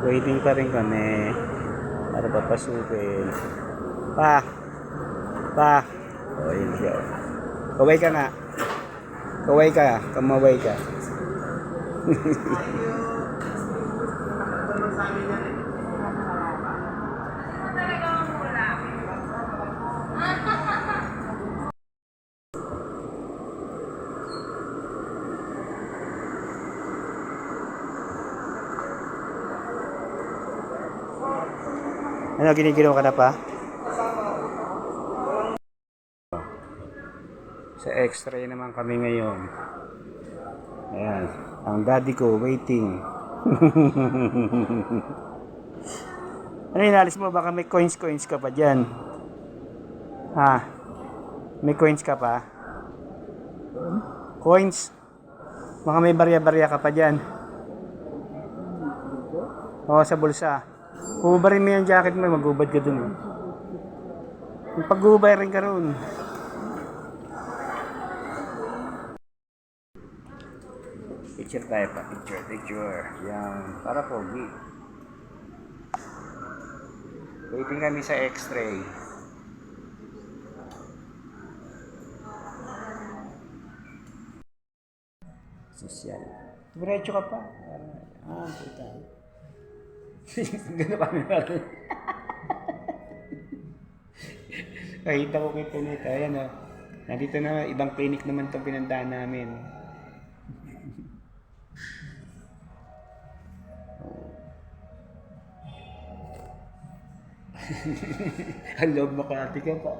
Waiting pa rin kami para papasukin. Pa! Pa! O, yun siya. Kaway ka nga. Kaway ka. Kamaway ka. Ano, giniginaw ka na pa? Sa X-ray naman kami ngayon. Ayan. Ang daddy ko waiting. Ano, inalis mo? Baka may coins ka pa dyan. Ha? May coins ka pa? Coins? Baka may barya-barya ka pa dyan. Oo, sa bulsa. Hubarin mo yung jacket mo, magubad ka dun. Yung pag-ubay rin ka ron. Picture tayo pa. Picture. Yan. Para pogi. Waiting kami sa X-ray. Sosyal. Diretso ka pa. Puta. Gano'n kami natin. Kahita ko kita nito. Ayan o. Nandito na, ibang clinic naman itong pinandaan namin. Ang loob makati ka pa.